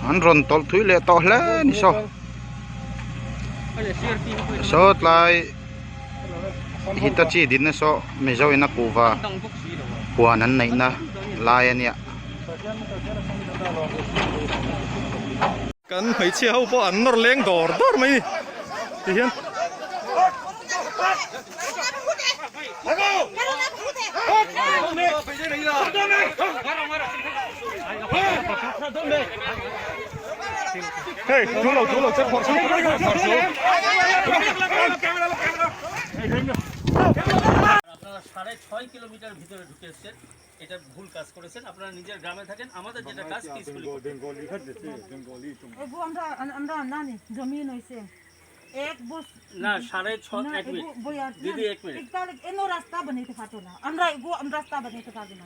anh run tol thui le to le ni so so lại Hitachi din na so me zo ina kuwa kuanan na ina lai ania kan phải chia hậu bỏ ăn nó lên đỏ đỏ mày thì hiền hey chú lầu chết họ xuống আপনারা 6.5 kilometre ভিতরে ঢুকে এসেছেন এটা ভুল কাজ করেছেন আপনারা নিজের গ্রামে থাকেন আমাদের যেটা কাজ পিসফুলি আমরা নানি জমিন হইছে এক বস না 6.5 এক মিনিট দিদি এক মিনিট এনো রাস্তা বানাইতে পারতো না আমরা রাস্তা বানাইতে পারবো না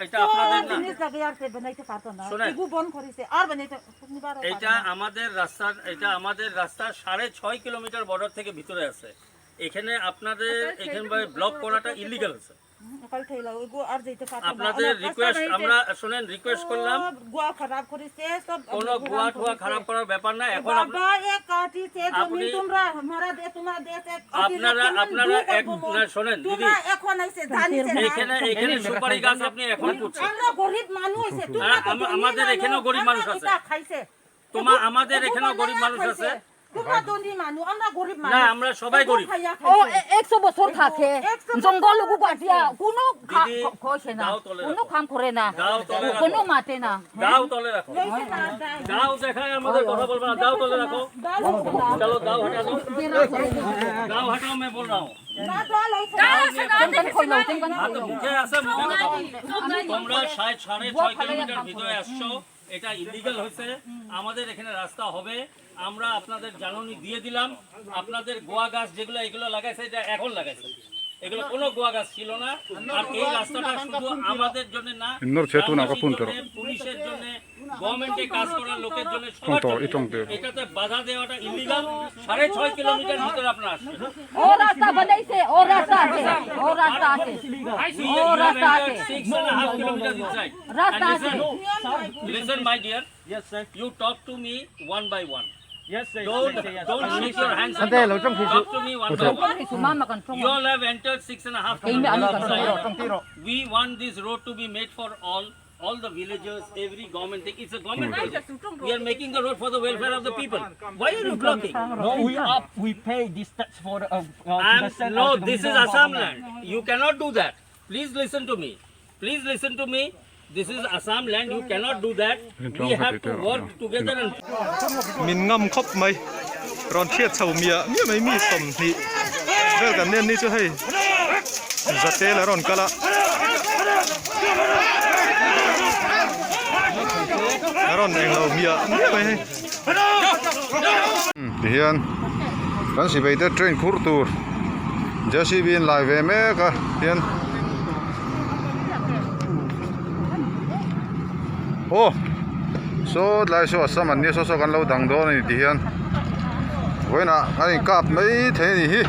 এটা আপনাদের না জিনিস লাগে আর বানাইতে পারতো না এগু বন্ধ করেছে আর বানাইতে এটা আমাদের রাস্তা 6.5 কিলোমিটার বর্ডার থেকে ভিতরে আছে এখানে আপনাদের এখানে ব্লক করাটা ইলিগাল আছে আপনাদের রিকোয়েস্ট আমরা শুনেন রিকোয়েস্ট করলাম গোয়া খারাপ করেছে সব কোনো গোয়া ঠোয়া খারাপ করার ব্যাপার না এখন বাবা এক কাটিছে জমি তোমরা মারা দে তোমরা দেশে আপনারা এক না শুনেন দিদি এখন আইছে জানিছেন এখানে সুপারি গাছ আপনি এখন করছেন আমরা গরিব মানুষ হইছে আমাদের এখানেও গরিব মানুষ আছে আমাদের এখানেও গরিব মানুষ আছে তোমরা ধনী মানুষ আমরা গরিব মানুষ না আমরা সবাই গরিব ও 100 বছর থাকে জঙ্গল গুয়াটিয়া কোনো কইছে না কোনো কাম করে না কোনো মাতে না দাও তলে রাখো দাও দেখায় আমাদের কথা বলবা না দাও তলে রাখো চলো দাও হটা দাও দাও হটাও मैं बोल रहा हूं না দল হইছে মুখে আছে তোমরা 6.5 কিলোমিটার ভিতরে আসছো এটা ইলিগাল হয়েছে আমাদের এখানে রাস্তা হবে আমরা আপনাদের জানানি দিয়ে দিলাম আপনাদের গোয়া গাছ যেগুলো এগুলো লাগাইছে এটা এখন লাগাইছে এগুলো কোনো গোয়া গাছ ছিল না আর এই রাস্তাটা শুধু আমাদের জন্য না পুলিশের জন্য গভর্নমেন্টে কাজ করার লোকের জন্য এটাতে বাধা দেওয়াটা ইলিগাল 6.5 কিলোমিটার ভিতরে আপনারা আসছেন ও রাস্তা বানাইছে ও রাস্তা আছে ও রাস্তা আছে ও রাস্তা আছে 6.5 kilometers inside রাস্তা আছে listen my dear yes sir you talk to me one by one yes sir don't shake your hands talk to me one by one you all have entered 6.5 kilometers we want this road to be made for all the villagers, every government thing. It's a government project. We are making the road for the welfare of the people. Why are you blocking? No, we pay this tax for no, this is Assam land. You cannot do that. Please listen to me. Please listen to me. This is Assam land. You cannot do that. We have to work together and. mình ngâm khóc mày ron thiệt sầu mía mày mi sầm thì về cả nên đi chưa hay giật tê là ron cả la ron này lâu mía mày hay hiền kan si beite train khur tur jasi bin lai ve me ka hiền ô so lai so asam an ni so kan lo dang do ni hiền với nè anh cặp mấy thế này